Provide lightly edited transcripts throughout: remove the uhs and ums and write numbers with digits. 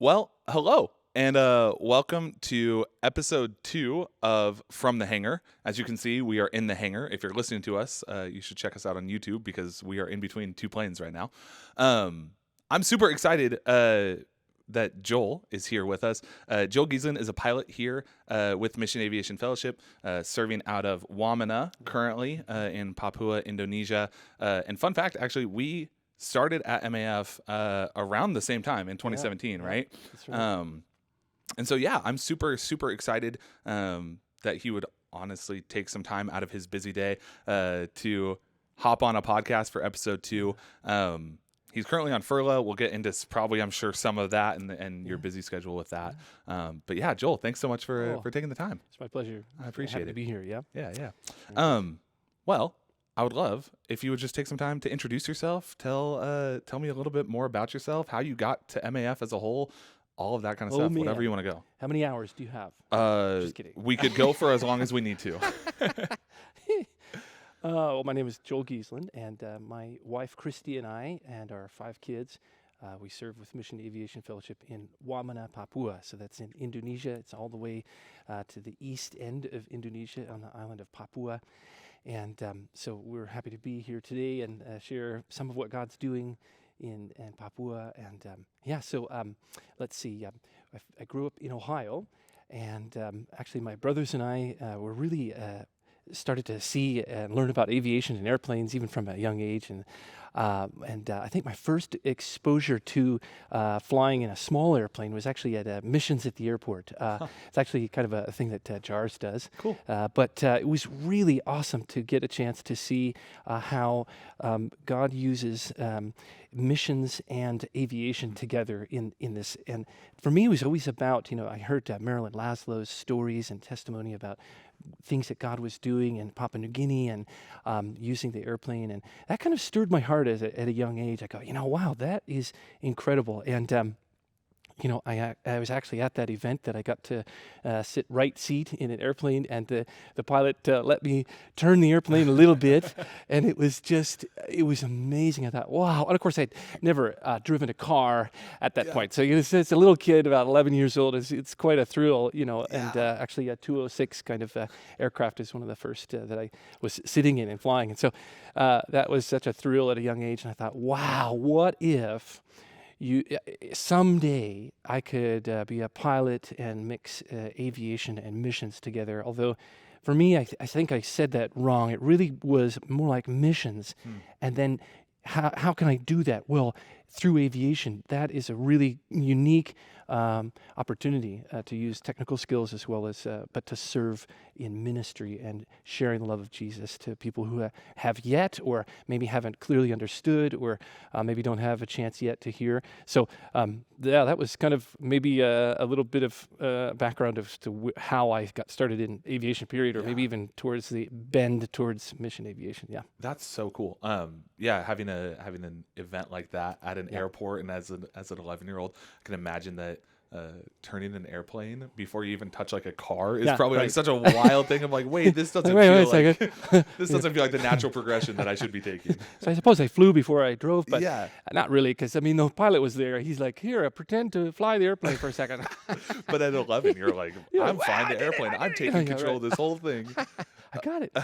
Well, hello, and welcome to episode 2 of From the Hangar. As you can see, we are in the hangar. If you're listening to us, you should check us out on YouTube because we are in between two planes right now. I'm super excited that Joel is here with us. Joel Geaslen is a pilot here with Mission Aviation Fellowship, serving out of Wamena currently in Papua, Indonesia. And fun fact, actually, we started at MAF around the same time in 2017, right? That's right. And so, yeah, I'm super, super excited that he would honestly take some time out of his busy day to hop on a podcast for episode 2. He's currently on furlough. We'll get into probably, I'm sure, some of that and your busy schedule with that. But yeah, Joel, thanks so much for taking the time. It's my pleasure. I appreciate Happy it. to be here. Yeah. Yeah. Well, I would love if you would just take some time to introduce yourself. Tell me a little bit more about yourself, how you got to MAF as a whole, all of that kind of stuff, whatever you want to go. How many hours do you have? Just kidding. We could go for as long as we need to. Well, my name is Joel Geaslen, and my wife Christy and I and our 5 kids, we serve with Mission Aviation Fellowship in Wamena, Papua. So that's in Indonesia. It's all the way to the east end of Indonesia on the island of Papua. And so we're happy to be here today and share some of what God's doing in Papua. And let's see. I grew up in Ohio, and actually my brothers and I were really started to see and learn about aviation and airplanes even from a young age. And I think my first exposure to flying in a small airplane was actually at missions at the airport. It's actually kind of a thing that JARS does. Cool. But it was really awesome to get a chance to see how God uses missions and aviation together in this. And for me, it was always about, I heard Marilyn Laszlo's stories and testimony about things that God was doing in Papua New Guinea and using the airplane. And that kind of stirred my heart at a young age. I go, wow, that is incredible. And I was actually at that event that I got to sit right seat in an airplane, and the pilot let me turn the airplane a little bit, and it was amazing. I thought, wow. And of course, I'd never driven a car at that point. So it's a little kid, about 11 years old. It's quite a thrill, and actually a 206 kind of aircraft is one of the first that I was sitting in and flying. And so that was such a thrill at a young age. And I thought, wow, what if someday I could be a pilot and mix aviation and missions together. Although for me, I think I said that wrong. It really was more like missions. And then how can I do that? Well, through aviation. That is a really unique opportunity to use technical skills as well as, but to serve in ministry and sharing the love of Jesus to people who have yet, or maybe haven't clearly understood, or maybe don't have a chance yet to hear. So, that was kind of maybe a little bit of background as to how I got started in aviation, period, or maybe even towards the bend towards mission aviation. Yeah, that's so cool. Having an event like that at an airport, and as an 11-year-old, I can imagine that turning an airplane before you even touch like a car is probably like such a wild thing. I'm like, wait, this doesn't feel like this doesn't feel like the natural progression that I should be taking. So I suppose I flew before I drove, but not really, because the pilot was there. He's like, here, pretend to fly the airplane for a second. But at 11, you're like, I'm flying the airplane. I'm taking control of this whole thing. I got it.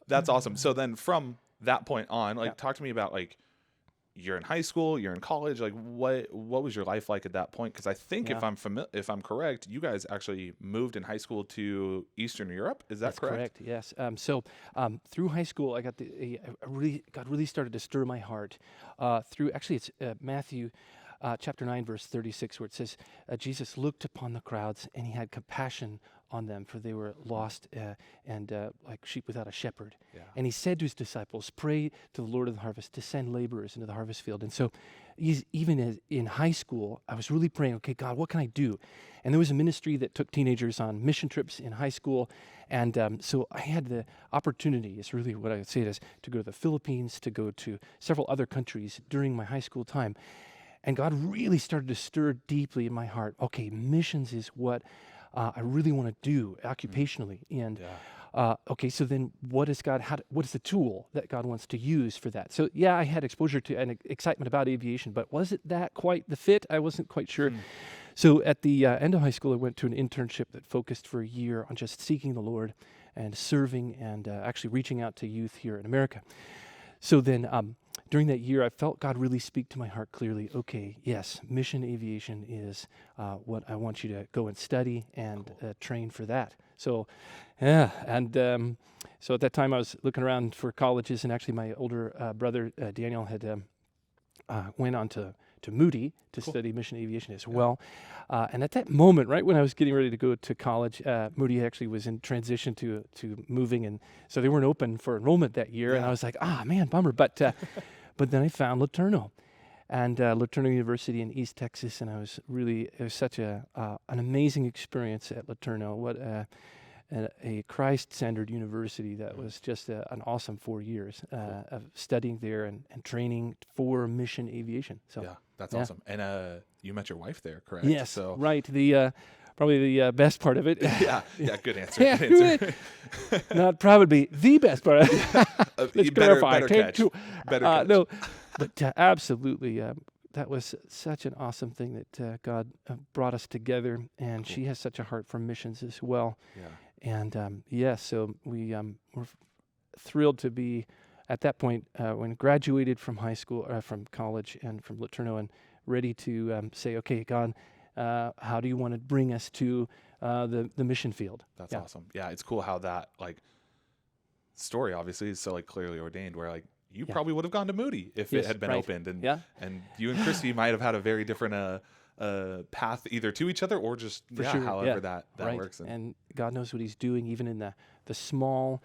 That's awesome. So then from that point on, talk to me about you're in high school, you're in college. What was your life like at that point? Because I think if I'm correct, you guys actually moved in high school to Eastern Europe. Is that That's correct? Yes. So through high school, I got God really started to stir my heart. It's Matthew chapter 9, verse 36, where it says, Jesus looked upon the crowds and he had compassion on them, for they were lost and like sheep without a shepherd. Yeah. And he said to his disciples, pray to the Lord of the harvest to send laborers into the harvest field. And so even in high school, I was really praying, okay, God, what can I do? And there was a ministry that took teenagers on mission trips in high school. And so I had the opportunity, it's really what I would say it is, to go to the Philippines, to go to several other countries during my high school time. And God really started to stir deeply in my heart. Okay, missions is what I really want to do occupationally. And okay, so then what is what is the tool that God wants to use for that? So yeah, I had exposure to and excitement about aviation, but was it that quite the fit? I wasn't quite sure. So at the end of high school, I went to an internship that focused for a year on just seeking the Lord and serving and actually reaching out to youth here in America. So then during that year, I felt God really speak to my heart clearly. Okay, yes, mission aviation is what I want you to go and study and train for that. So, yeah, and so at that time I was looking around for colleges, and actually my older brother Daniel had went on to Moody to study mission aviation as well. And at that moment, right when I was getting ready to go to college, Moody actually was in transition to moving, and so they weren't open for enrollment that year. And I was like, man, bummer. But then I found LeTourneau, and LeTourneau University in East Texas, and it was such an amazing experience at LeTourneau. What a Christ-centered university that was just an awesome 4 years of studying there and training for mission aviation. So yeah, that's awesome. And you met your wife there, correct? Yes, so. right. The probably the best part of it. yeah, good answer. Good answer. Not probably the best part. Let's clarify. Better catch. Better catch. No, but absolutely. That was such an awesome thing that God brought us together, and she has such a heart for missions as well. Yeah. And so we were thrilled to be at that point when graduated from high school, from college, and from LeTourneau, and ready to say, okay, God, how do you want to bring us to the mission field? That's awesome. Yeah, it's cool how that story obviously is so clearly ordained. Where you probably would have gone to Moody if it had been opened, and you and Christy might have had a very different path either to each other or just however that works. And God knows what He's doing, even in the small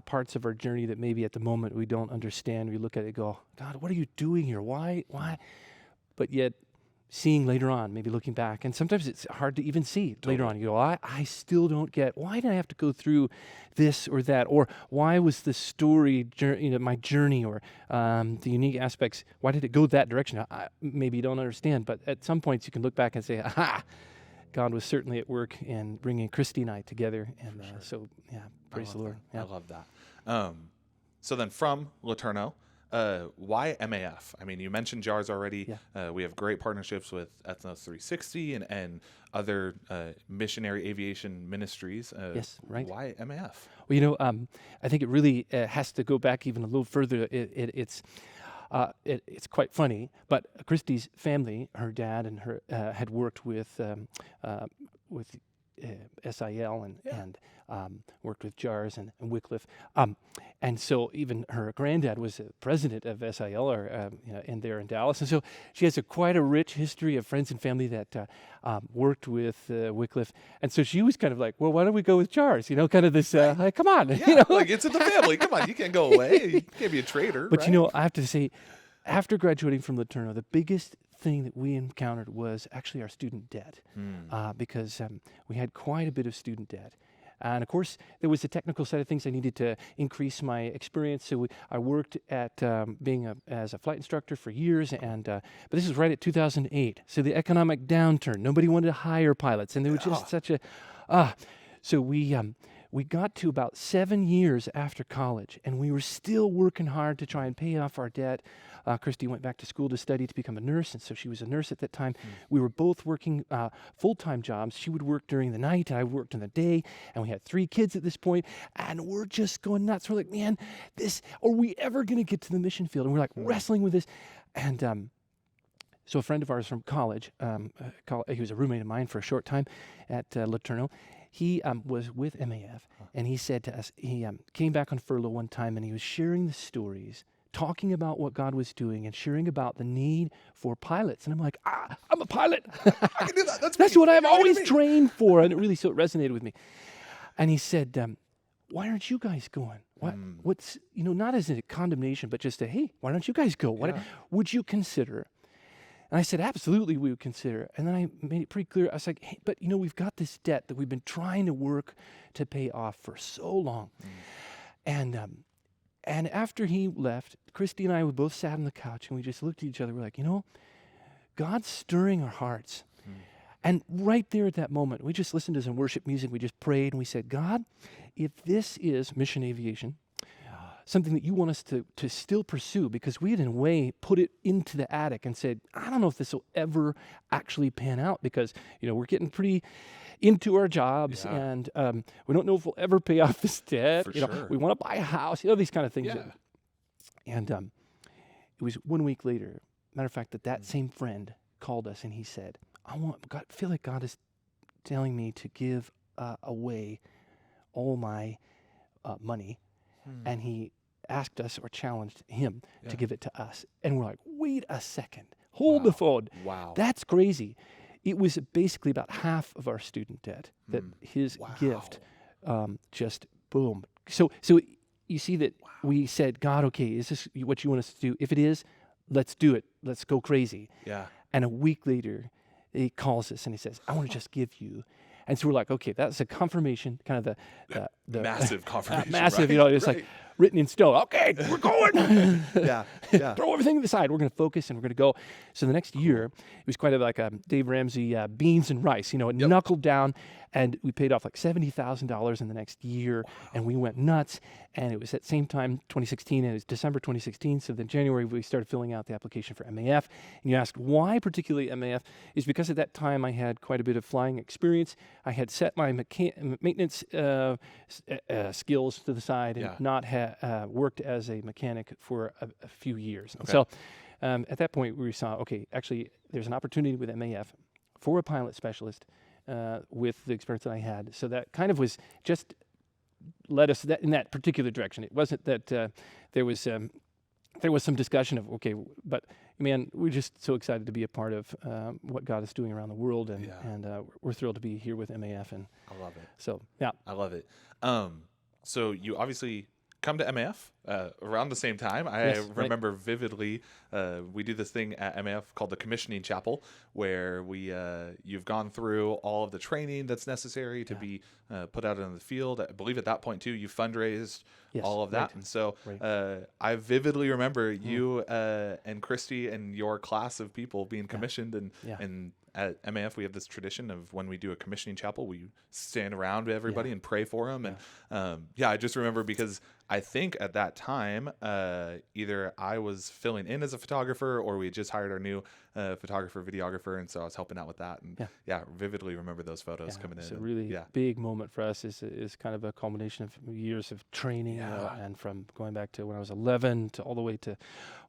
parts of our journey that maybe at the moment we don't understand. We look at it and go, God, what are you doing here? Why? But yet seeing later on, maybe looking back, and sometimes it's hard to even see later on. You go, I still don't get, why did I have to go through this or that? Or why was the story, my journey, or the unique aspects, why did it go that direction? Maybe you don't understand, but at some points you can look back and say, aha, God was certainly at work in bringing Christy and I together. And praise the Lord. I love that. So then from LeTourneau, why MAF? I mean, you mentioned JARS already. Yeah. We have great partnerships with Ethnos 360 and other missionary aviation ministries. Yes, right. Why MAF? Well, I think it really has to go back even a little further. It's quite funny, but Christy's family, her dad and her had worked with SIL and worked with JARS and Wycliffe. And so even her granddad was president of SIL in there in Dallas. And so she has quite a rich history of friends and family that worked with Wycliffe. And so she was kind of like, well, why don't we go with JARS? Kind of this, come on. Yeah, it's in the family. Come on, you can't go away. You can't be a traitor. But, right? I have to say, after graduating from LeTourneau, the biggest thing that we encountered was actually our student debt, because we had quite a bit of student debt. And of course, there was the technical side of things. I needed to increase my experience. So I worked at being as a flight instructor for years. But this was right at 2008. So the economic downturn, nobody wanted to hire pilots. And there was just such a, so we got to about 7 years after college, and we were still working hard to try and pay off our debt. Christy went back to school to study to become a nurse, and so she was a nurse at that time. We were both working full-time jobs. She would work during the night, and I worked in the day, and we had 3 kids at this point, and we're just going nuts. We're like, man, are we ever going to get to the mission field? And we're like wrestling with this. And so a friend of ours from college, he was a roommate of mine for a short time at LeTourneau. He was with MAF, and he said to us, he came back on furlough one time, and he was sharing the stories, talking about what God was doing, and sharing about the need for pilots. And I'm like, I'm a pilot. I can do that. That's what I've always trained for. And it resonated with me. And he said, why aren't you guys going? What's, not as a condemnation, but just hey, why don't you guys go? Would you consider? And I said, absolutely, we would consider. And then I made it pretty clear. I was like, hey, but we've got this debt that we've been trying to work to pay off for so long. And after he left, Christy and I, we both sat on the couch and we just looked at each other. We're like, God's stirring our hearts. And right there at that moment, we just listened to some worship music. We just prayed and we said, God, if this is mission aviation, something that you want us to still pursue, because we had in a way put it into the attic and said, I don't know if this will ever actually pan out, because, we're getting pretty into our jobs and we don't know if we'll ever pay off this debt. For sure. We want to buy a house, these kind of things. Yeah. And it was 1 week later, matter of fact, that same friend called us and he said, I feel like God is telling me to give away all my money. And he asked us, or challenged him to give it to us. And we're like, wait a second, hold the phone. Wow. That's crazy. It was basically about half of our student debt that his gift just boom. So you see that we said, God, okay, is this what you want us to do? If it is, let's do it. Let's go crazy. Yeah. And a week later, he calls us and he says, I want to just give you. And so we're like, okay, that's a confirmation, kind of the massive confirmation. massive, right? it's like written in stone. Okay, we're going. Yeah. Throw everything to the side. We're going to focus and we're going to go. So the next year, it was quite like a Dave Ramsey beans and rice. It knuckled down, and we paid off like $70,000 in the next year, and we went nuts. And it was at the same time, 2016, and it was December 2016. So then January, we started filling out the application for MAF. And you asked why particularly MAF? Is because at that time I had quite a bit of flying experience. I had set my maintenance skills to the side and not worked as a mechanic for a few years. Okay. So at that point, we saw, okay, actually, there's an opportunity with MAF for a pilot specialist with the experience that I had. So that kind of was just led us in that particular direction. It wasn't that there was some discussion of, okay, but man, we're just so excited to be a part of what God is doing around the world, and we're thrilled to be here with MAF. And I love it. So yeah, I love it. So you obviously come to MAF around the same time. I remember vividly. We do this thing at MAF called the Commissioning Chapel, where you've gone through all of the training that's necessary to be put out in the field. I believe at that point too, you fundraised all of that, and so I vividly remember you and Christy and your class of people being commissioned, and at MAF, we have this tradition of when we do a commissioning chapel, we stand around with everybody and pray for them. And I just remember because I think at that time, either I was filling in as a photographer or we had just hired our new photographer, videographer. And so I was helping out with that. And vividly remember those photos coming in. It's a really big moment for us. Is kind of a culmination of years of training and from going back to when I was 11 to all the way to,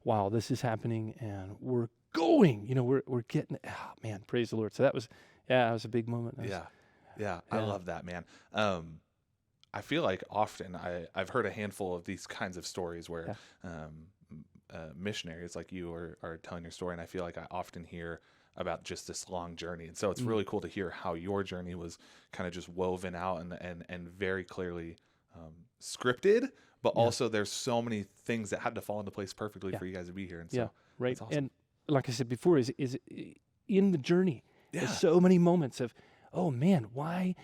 wow, this is happening and we're going, we're getting it. Oh, man, praise the Lord. So that was a big moment. I love that, man. I feel like often I've heard a handful of these kinds of stories where missionaries like you are telling your story, and I feel like I often hear about just this long journey. And so it's really cool to hear how your journey was kind of just woven out and very clearly scripted, but also there's so many things that had to fall into place perfectly for you guys to be here. And so that's awesome. And like I said before, is in the journey. There's so many moments of, oh man, why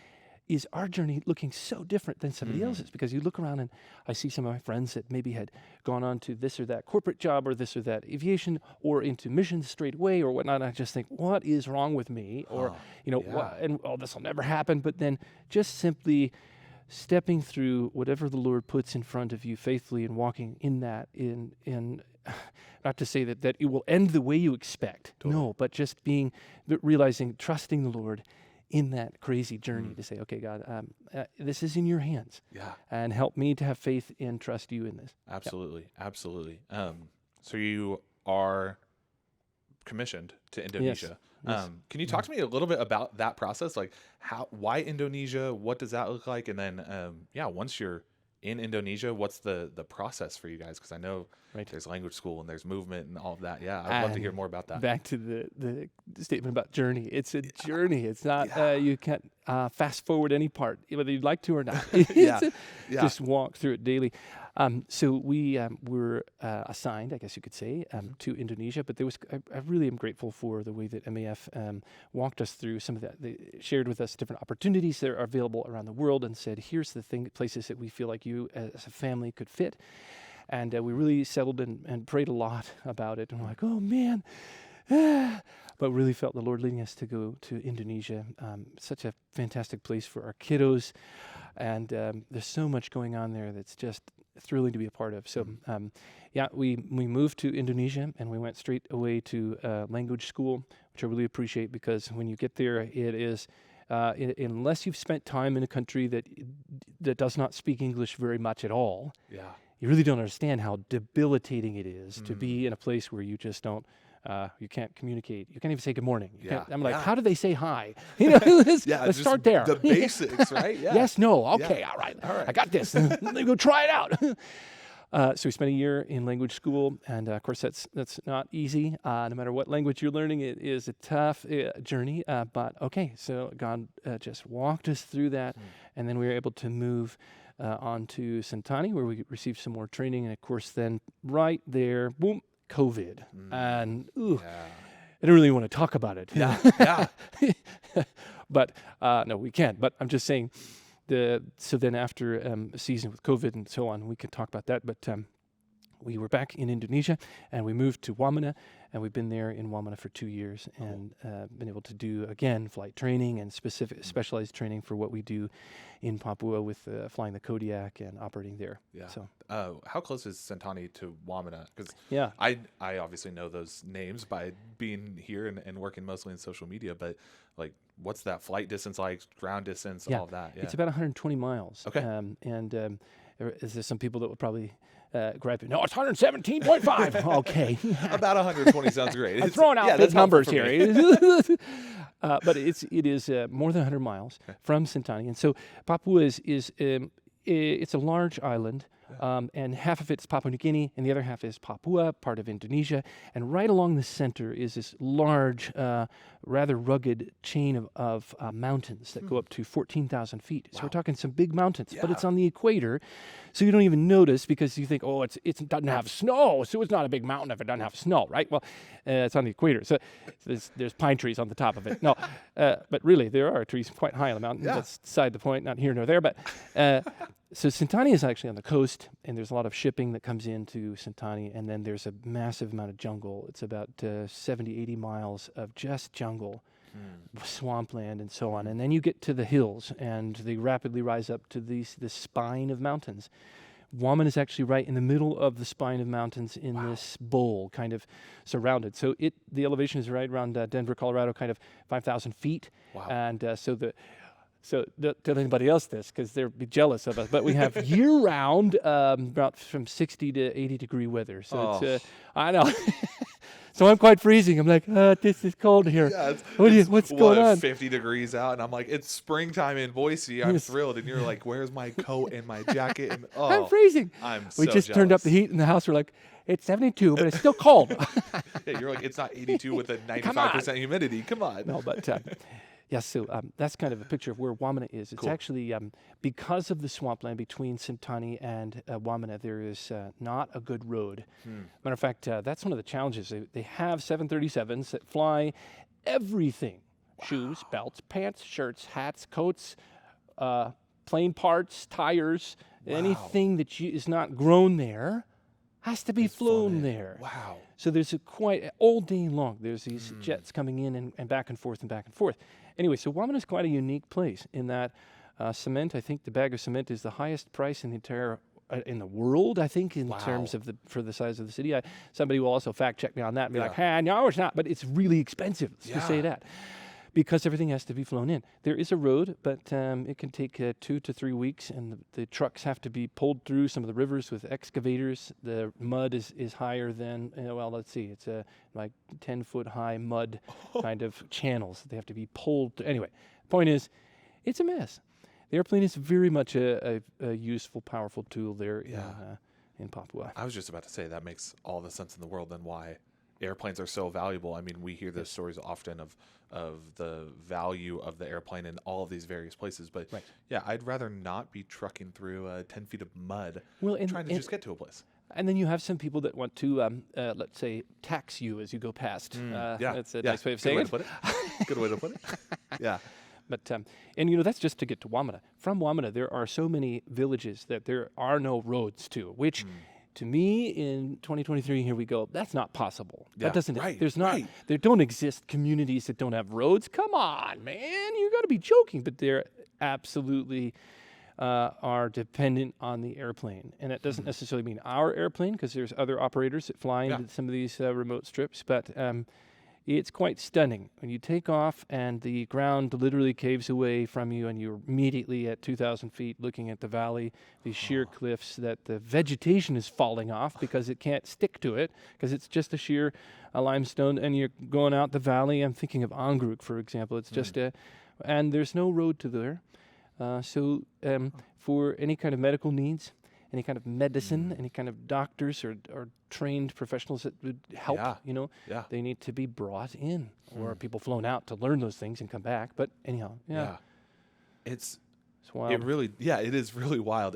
is our journey looking so different than somebody else's? Because you look around and I see some of my friends that maybe had gone on to this or that corporate job or this or that aviation or into missions straight away or whatnot. And I just think, what is wrong with me? Or, this will never happen. But then just simply stepping through whatever the Lord puts in front of you faithfully and walking in that, in not to say that it will end the way you expect. Totally. No, but just realizing, trusting the Lord in that crazy journey to say, okay, God, this is in your hands. Yeah. And help me to have faith and trust you in this. Absolutely. Absolutely. So you are commissioned to Indonesia. Yes. Can you talk to me a little bit about that process? Like why Indonesia? What does that look like? And then, once you're in Indonesia, what's the process for you guys? Because I know there's language school and there's movement and all of that. Yeah, I'd love to hear more about that. Back to the statement about journey. It's a journey. It's not you can't fast forward any part, whether you'd like to or not. Just walk through it daily. So we were assigned, I guess you could say, to Indonesia. But I really am grateful for the way that MAF walked us through some of that. They shared with us different opportunities that are available around the world and said, here's the places that we feel like you as a family could fit. And we really settled and prayed a lot about it. And we're like, oh man, But really felt the Lord leading us to go to Indonesia. Such a fantastic place for our kiddos. And there's so much going on there that's just thrilling to be a part of. So, we moved to Indonesia, and we went straight away to language school, which I really appreciate, because when you get there, it is, unless you've spent time in a country that does not speak English very much at all, you really don't understand how debilitating it is to be in a place where you just don't. You can't communicate. You can't even say good morning. I'm like, how do they say hi? Let's start there. The basics, right? Yeah. Yes, no, okay, all right. I got this. Let me go try it out. So we spent a year in language school, and of course that's not easy. No matter what language you're learning, it is a tough journey. But okay, so God just walked us through that, and then we were able to move on to Sentani, where we received some more training, and of course then right there, boom, COVID. And I don't really want to talk about it. But no, we can't. But I'm just saying, so then after a season with COVID and so on, we can talk about that. But we were back in Indonesia, and we moved to Wamena, and we've been there in Wamena for 2 years, and been able to do, again, flight training and specialized training for what we do in Papua with flying the Kodiak and operating there. So, how close is Sentani to Wamena? Because I obviously know those names by being here and working mostly in social media, but like, what's that flight distance like, ground distance, all of that? It's about 120 miles. Okay. And there's some people that would probably grab it. No, it's 117.5. Okay. About 120 sounds great. I'm throwing out big numbers here. But it is more than 100 miles from Sentani. And so Papua is it's a large island. And half of it's Papua New Guinea, and the other half is Papua, part of Indonesia. And right along the center is this large, rather rugged chain of mountains that go up to 14,000 feet. So we're talking some big mountains, but it's on the equator, so you don't even notice, because you think, oh, it doesn't have snow, so it's not a big mountain if it doesn't have snow, right? Well, it's on the equator, so there's pine trees on the top of it. No, but really, there are trees quite high on the mountain. That's beside the point, not here nor there, but... So Sentani is actually on the coast, and there's a lot of shipping that comes into Sentani, and then there's a massive amount of jungle. It's about 70, 80 miles of just jungle, swampland, and so on. And then you get to the hills, and they rapidly rise up to this spine of mountains. Wamena is actually right in the middle of the spine of mountains in this bowl, kind of surrounded. So the elevation is right around Denver, Colorado, kind of 5,000 feet. And So don't tell anybody else this, because they'll be jealous of us. But we have year-round, about from 60 to 80 degree weather. So it's, I know. So I'm quite freezing. I'm like, this is cold here. Yeah, what's going on? 50 degrees out, and I'm like, it's springtime in Boise. I'm thrilled, and you're like, where's my coat and my jacket? And I'm freezing. We just turned up the heat in the house. We're like, it's 72, but it's still cold. You're like, it's not 82 with a 95% humidity. Come on. No, but. So that's kind of a picture of where Wamena is. It's actually, because of the swampland between Sentani and Wamena, there is not a good road. Matter of fact, that's one of the challenges. They have 737s that fly everything. Shoes, belts, pants, shirts, hats, coats, plane parts, tires, anything that is not grown there has to be flown there. Wow. So there's all day long, there's these jets coming in and back and forth and back and forth. Anyway, so Wamena is quite a unique place in that cement, I think the bag of cement is the highest price in the entire in the world, I think, in terms of for the size of the city. Somebody will also fact check me on that and be like, no, it's not, but it's really expensive. Let's just say that. Because everything has to be flown in. There is a road, but it can take 2 to 3 weeks, and the trucks have to be pulled through some of the rivers with excavators. The mud is higher than, let's see, it's like 10-foot high mud kind of channels. They have to be pulled. Anyway, point is, it's a mess. The airplane is very much a useful, powerful tool there in Papua. I was just about to say that makes all the sense in the world, then why airplanes are so valuable. I mean, we hear those stories often of the value of the airplane in all of these various places. But I'd rather not be trucking through 10 feet of mud trying to just get to a place. And then you have some people that want to, let's say, tax you as you go past. That's a nice way of saying it. Good way to put it. Yeah. But, and that's just to get to Wamena. From Wamena, there are so many villages that there are no roads to, which to me in 2023, here we go. That's not possible. Yeah, That doesn't. right, There's not. right. There don't exist communities that don't have roads. Come on, man, you got to be joking. But they're absolutely are dependent on the airplane, and it doesn't necessarily mean our airplane because there's other operators that fly into some of these remote strips. But it's quite stunning when you take off and the ground literally caves away from you, and you're immediately at 2,000 feet looking at the valley, these sheer cliffs that the vegetation is falling off because it can't stick to it because it's just a sheer limestone, and you're going out the valley. I'm thinking of Angguruk, for example. It's just and there's no road to there. So for any kind of medical needs, any kind of medicine, any kind of doctors or trained professionals that would help, they need to be brought in, or people flown out to learn those things and come back. But anyhow, it's wild. It is really wild.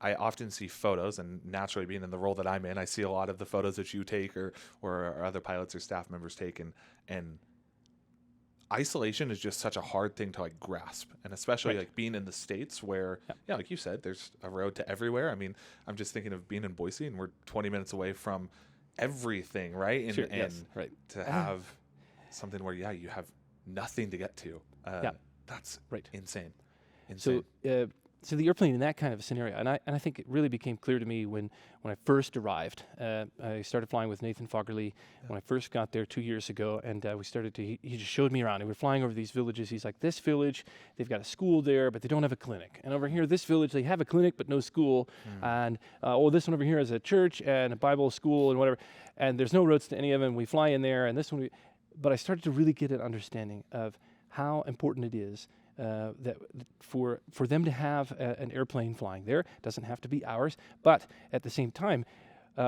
I often see photos, and naturally being in the role that I'm in, I see a lot of the photos that you take or other pilots or staff members take, and isolation is just such a hard thing to like grasp, and especially like being in the States where, like you said, there's a road to everywhere. I mean, I'm just thinking of being in Boise, and we're 20 minutes away from everything, right? And to have something where you have nothing to get to, that's insane. So the airplane in that kind of a scenario, and I think it really became clear to me when I first arrived. I started flying with Nathan Foggerly when I first got there 2 years ago, and we started to. He just showed me around, and we were flying over these villages. He's like, "This village, they've got a school there, but they don't have a clinic. And over here, this village, they have a clinic but no school. And this one over here is a church and a Bible school and whatever. And there's no roads to any of them. We fly in there, and this one. But I started to really get an understanding of how important it is. That for them to have an airplane flying there. Doesn't have to be ours, but at the same time,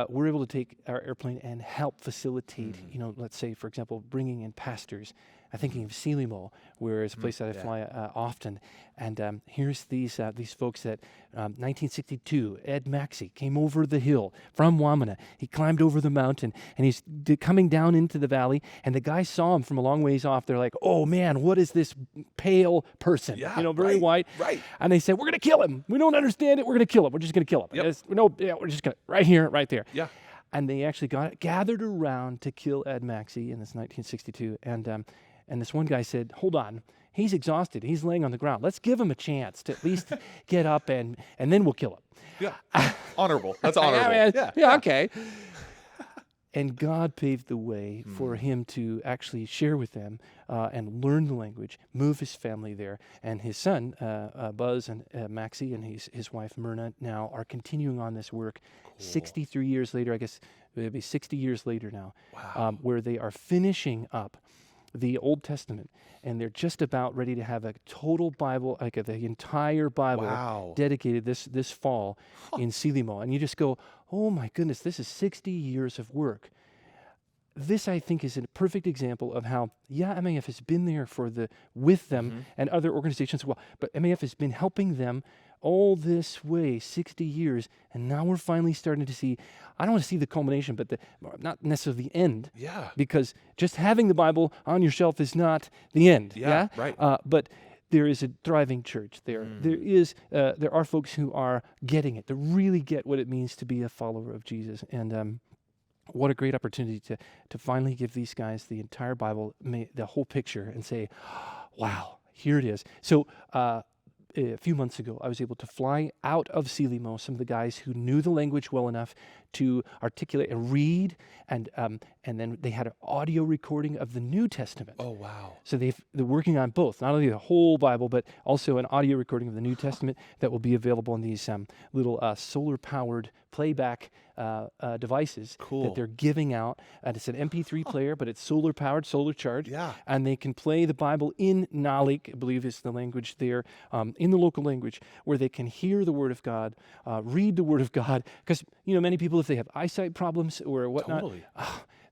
we're able to take our airplane and help facilitate, let's say, for example, bringing in pastors. I'm thinking of Silimo, where it's a place that I fly often. And here's these folks that 1962, Ed Maxey came over the hill from Wamena. He climbed over the mountain, and he's coming down into the valley, and the guys saw him from a long ways off. They're like, "Oh, man, what is this pale person? Very white." Right. And they said, "We're going to kill him. We don't understand it. We're going to kill him. We're just going to kill him." Yep. We're just going to, right here, right there. Yeah. And they actually gathered around to kill Ed Maxey in this 1962. And this one guy said, "Hold on, he's exhausted. He's laying on the ground. Let's give him a chance to at least get up, and then we'll kill him." Yeah, honorable. That's honorable. Okay. And God paved the way for him to actually share with them and learn the language, move his family there. And his son, Buzz and Maxie, and his wife, Myrna, now are continuing on this work. Cool. 63 years later, I guess it'll be 60 years later now, where they are finishing up the Old Testament, and they're just about ready to have a total Bible, like the entire Bible dedicated this fall in Silimo. And you just go, "Oh my goodness, this is 60 years of work." This, I think, is a perfect example of how, MAF has been there with them and other organizations as well, but MAF has been helping them all this way, 60 years, and now we're finally starting to see, I don't want to see the culmination, but not necessarily the end. Yeah. Because just having the Bible on your shelf is not the end. Yeah, right. But there is a thriving church there. There are folks who are getting it, to really get what it means to be a follower of Jesus. And what a great opportunity to finally give these guys the entire Bible, the whole picture, and say, "Wow, here it is." So, a few months ago, I was able to fly out of Silimo some of the guys who knew the language well enough to articulate and read, and then they had an audio recording of the New Testament. Oh, wow. So they're working on both, not only the whole Bible, but also an audio recording of the New Testament that will be available in these little solar-powered playback devices that they're giving out. And it's an MP3 player, but it's solar-powered, solar-charged. Yeah. And they can play the Bible in Nalik, I believe is the language there, in the local language, where they can hear the Word of God, read the Word of God. Because, many people, if they have eyesight problems or whatnot,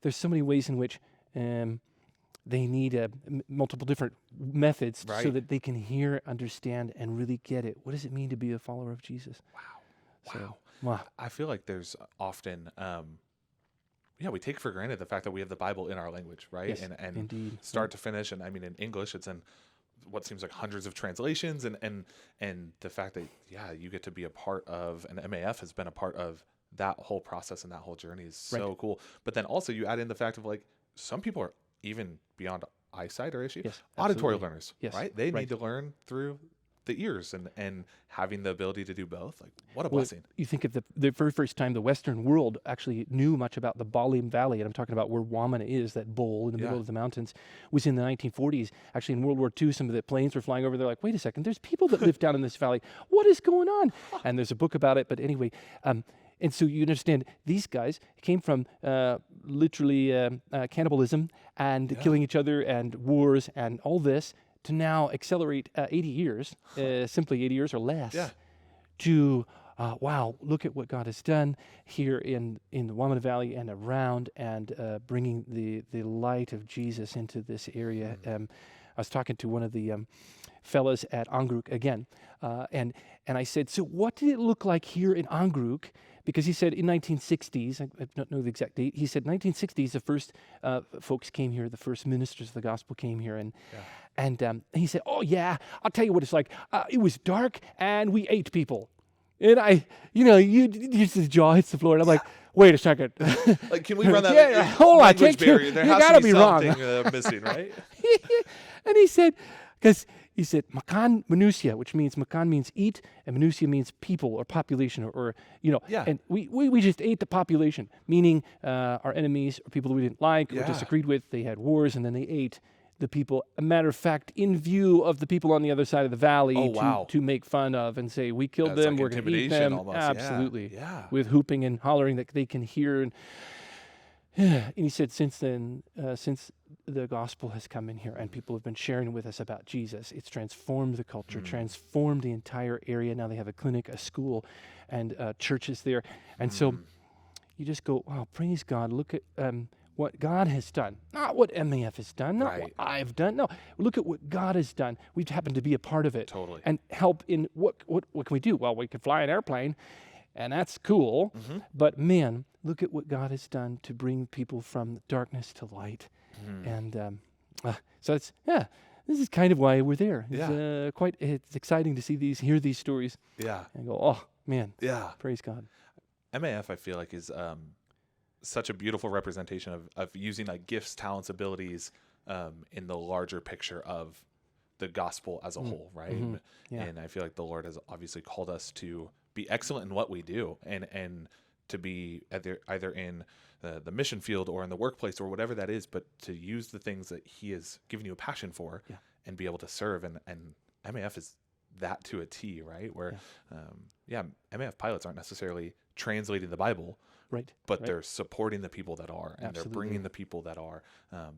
there's so many ways in which they need multiple different methods so that they can hear, understand, and really get it. What does it mean to be a follower of Jesus? Wow. I feel like there's often, we take for granted the fact that we have the Bible in our language, right? Yes, and indeed. Start to finish. And I mean, in English, it's in what seems like hundreds of translations, and the fact that, you get to be a part of, and MAF has been a part of that whole process and that whole journey is Right. so cool. But then also you add in the fact of like some people are even beyond eyesight or issue, Yes, auditory absolutely. learners, Yes, right? They right. need to learn through the ears and having the ability to do both. Like what a Well, blessing. you think of the very first time the Western world actually knew much about the Balim Valley, and I'm talking about where Wamena is, that bowl in the middle Yeah. of the mountains, was in the 1940s. Actually, in World War II, some of the planes were flying over. They're like, wait a second, there's people that live down in this valley. What is going on? And there's a book about it. But anyway, and so you understand these guys came from literally cannibalism and killing each other and wars and all this to now accelerate 80 years, simply 80 years or less, Yeah. to wow, look at what God has done here in the Wamena Valley and around, and bringing the light of Jesus into this area. I was talking to one of the fellas at Angguruk again, and I said, so what did it look like here in Angguruk? Because he said in 1960s, I don't know the exact date, he said 1960s, the first folks came here, the first ministers of the gospel came here, and he said, oh yeah, I'll tell you what it's like. It was dark and we ate people. And you just his jaw hits the floor, and I'm like, wait a second. Like, can we run that Yeah, hold on, language take two. barrier? There You has gotta to be be wrong. something missing, right? And he said, makan manusia, which means makan means eat, and manusia means people or population, or Yeah. and we just ate the population, meaning our enemies or people that we didn't like or Yeah. disagreed with. They had wars, and then they ate the people. A matter of fact, in view of the people on the other side of the valley, Oh, wow. to make fun of and say, we killed That's them, like we're going to eat intimidation them. almost. Yeah. Absolutely. Yeah. With hooping and hollering that they can hear. And he said, since then, since the gospel has come in here and people have been sharing with us about Jesus, it's transformed the culture, transformed the entire area. Now they have a clinic, a school, and churches there. And so you just go, wow, praise God. Look at what God has done, not what MAF has done, not what Right. I've done. No, look at what God has done. We've happened to be a part of it. Totally. And help in what can we do? Well, we can fly an airplane, and that's cool. But man, look at what God has done to bring people from darkness to light. And so it's, this is kind of why we're there. It's, it's exciting to hear these stories, Yeah. and go, oh man, Yeah. praise God. MAF, I feel like, is such a beautiful representation of using like gifts, talents, abilities in the larger picture of the gospel as a whole, right? Yeah. And I feel like the Lord has obviously called us to be excellent in what we do, and to be either in the mission field or in the workplace or whatever that is, but to use the things that He has given you a passion for and be able to serve. And MAF is that to a T, right? Where, MAF pilots aren't necessarily translating the Bible, Right. but right. they're supporting the people that are, and Absolutely. they're bringing the people that are.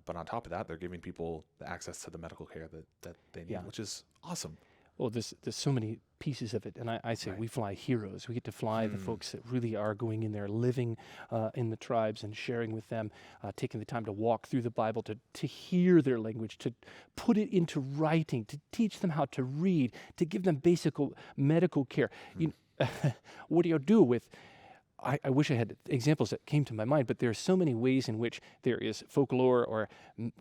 But on top of that, they're giving people the access to the medical care that they need, which is awesome. Well, there's so many pieces of it, and I say we fly heroes. We get to fly the folks that really are going in there, living in the tribes and sharing with them, taking the time to walk through the Bible, to hear their language, to put it into writing, to teach them how to read, to give them basic medical care. What do you do with? I wish I had examples that came to my mind, but there are so many ways in which there is folklore or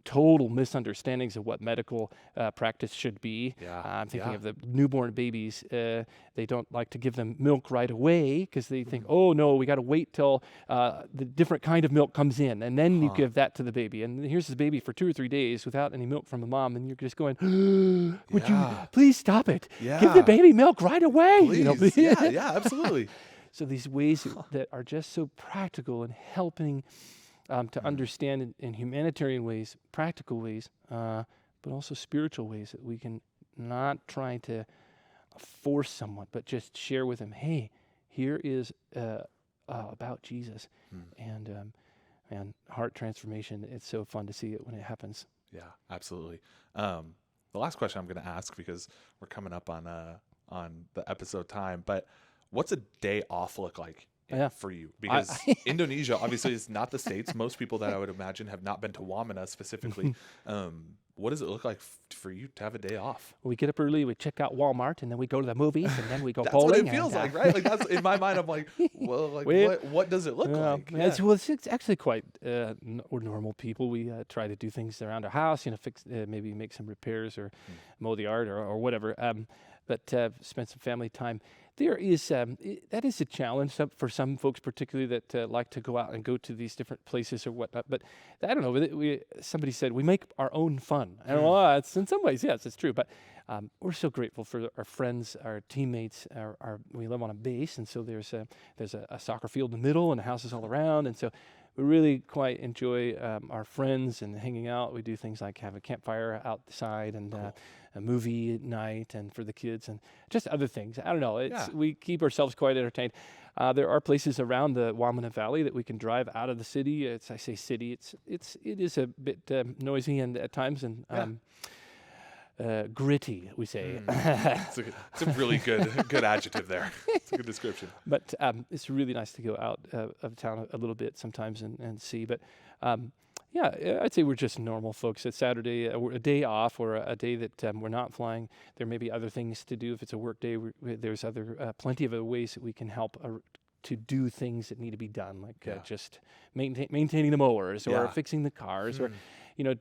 total misunderstandings of what medical practice should be. I'm thinking of the newborn babies. They don't like to give them milk right away because they think, oh no, we got to wait till the different kind of milk comes in, and then you give that to the baby. And here's the baby for 2 or 3 days without any milk from the mom, and you're just going, would you please stop it? Give the baby milk right away. Please. Yeah, absolutely. So these ways that are just so practical and helping to understand in humanitarian ways, practical ways, but also spiritual ways that we can not try to force someone, but just share with them, hey, here is about Jesus. And heart transformation. It's so fun to see it when it happens. Yeah, absolutely. The last question I'm going to ask, because we're coming up on the episode time, but what's a day off look like for you? Because Indonesia obviously is not the States. Most people that I would imagine have not been to Wamena specifically. What does it look like for you to have a day off? We get up early, we check out Walmart, and then we go to the movies, and then we go That's bowling. what it feels like, right? Like that's in my mind. I'm like, well, like what does it look like? It's actually quite. We're normal people. We try to do things around our house, fix, maybe make some repairs or mow the yard or whatever. but spent some family time. There is that is a challenge for some folks, particularly that like to go out and go to these different places or whatnot. But I don't know. Somebody said we make our own fun. And well, it's in some ways, yes, it's true. But we're so grateful for our friends, our teammates. We live on a base, and so there's a soccer field in the middle and houses all around, and so we really quite enjoy our friends and hanging out. We do things like have a campfire outside and a movie night, and for the kids, and just other things. I don't know. We keep ourselves quite entertained. There are places around the Wamena Valley that we can drive out of the city. I say city. It is a bit noisy and at times and. Gritty, we say. It's a really good adjective there. It's a good description. But it's really nice to go out of town a little bit sometimes and see. But I'd say we're just normal folks. It's Saturday, a day off, or a day that we're not flying. There may be other things to do. If it's a work day, there's plenty of other ways that we can help to do things that need to be done, like just maintaining the mowers or fixing the cars or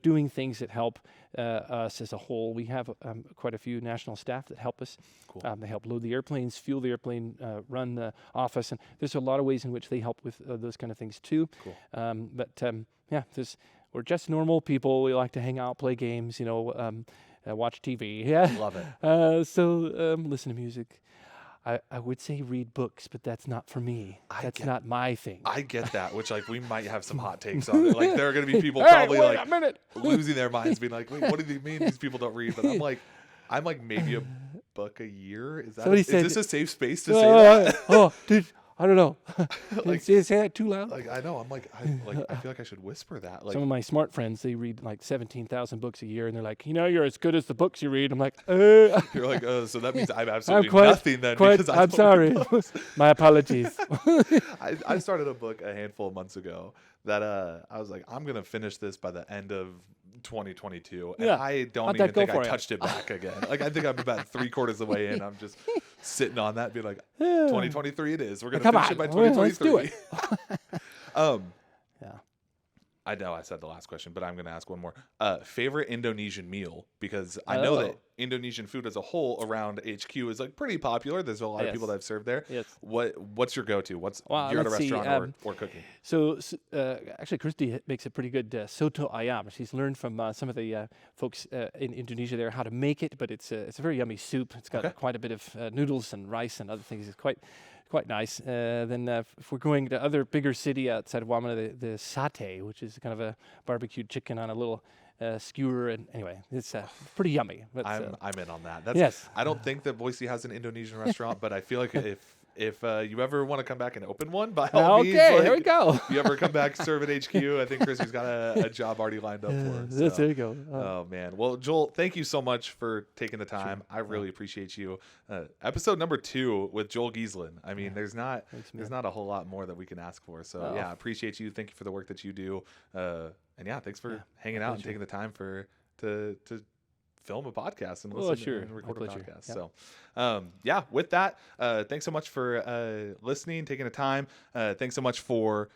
doing things that help us as a whole. We have quite a few national staff that help us. Cool. They help load the airplanes, fuel the airplane, run the office, and there's a lot of ways in which they help with those kind of things too. Cool. We're just normal people. We like to hang out, play games, watch TV. Yeah, love it. Listen to music. I would say read books, but that's not for me. That's not my thing. I get that, which we might have some hot takes on it. Like there are going to be people probably losing their minds, being like, "Wait, what do they mean these people don't read?" But I'm like maybe a book a year. Is this a safe space to say that? Oh, dude. I don't know. Say that too loud. I know. I feel like I should whisper that. Some of my smart friends, they read 17,000 books a year, and they're like, you're as good as the books you read. I'm like, You're like, so that means I'm absolutely nothing then. I'm sorry. My apologies. I started a book a handful of months ago that I was like, I'm gonna finish this by the end of 2022, and I don't even think I touched it back again. I think I'm about 3/4 of the way in. I'm just sitting on that, being like, 2023 it is. We're gonna finish it by 2023. Let's do it. I know I said the last question, but I'm going to ask one more. Favorite Indonesian meal? Because I know that Indonesian food as a whole around HQ is pretty popular. There's a lot of people that have served there. Yes. What's your go-to? You're at a restaurant or cooking? So actually, Christy makes a pretty good soto ayam. She's learned from some of the folks in Indonesia there how to make it, but it's a very yummy soup. It's got quite a bit of noodles and rice and other things. It's quite nice. Then if we're going to other bigger city outside of Wamena, the satay, which is kind of a barbecued chicken on a little skewer, and anyway, it's pretty yummy. But, I'm in on that. I don't think that Boise has an Indonesian restaurant, but I feel like if you ever want to come back and open one, by all means, there we go. If you ever come back, serve at HQ, I think Chrissy's got a job already lined up for us. So. There you go. Oh man. Well, Joel, thank you so much for taking the time. Sure. I really appreciate you. Episode number 2 with Joel Geaslen. I mean, there's not a whole lot more that we can ask for. So I appreciate you. Thank you for the work that you do. And thanks for hanging out and taking the time to film a podcast and listen and record a podcast. Yeah. So with that, thanks so much for listening, taking the time. Thanks so much for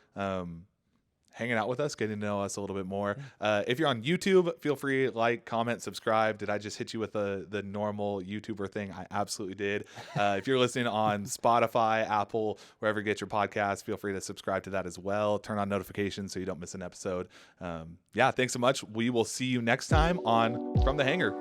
hanging out with us, getting to know us a little bit more. If you're on YouTube, feel free to like, comment, subscribe. Did I just hit you with the normal YouTuber thing? I absolutely did. If you're listening on Spotify, Apple, wherever you get your podcasts, feel free to subscribe to that as well. Turn on notifications so you don't miss an episode. Thanks so much. We will see you next time on From the Hangar.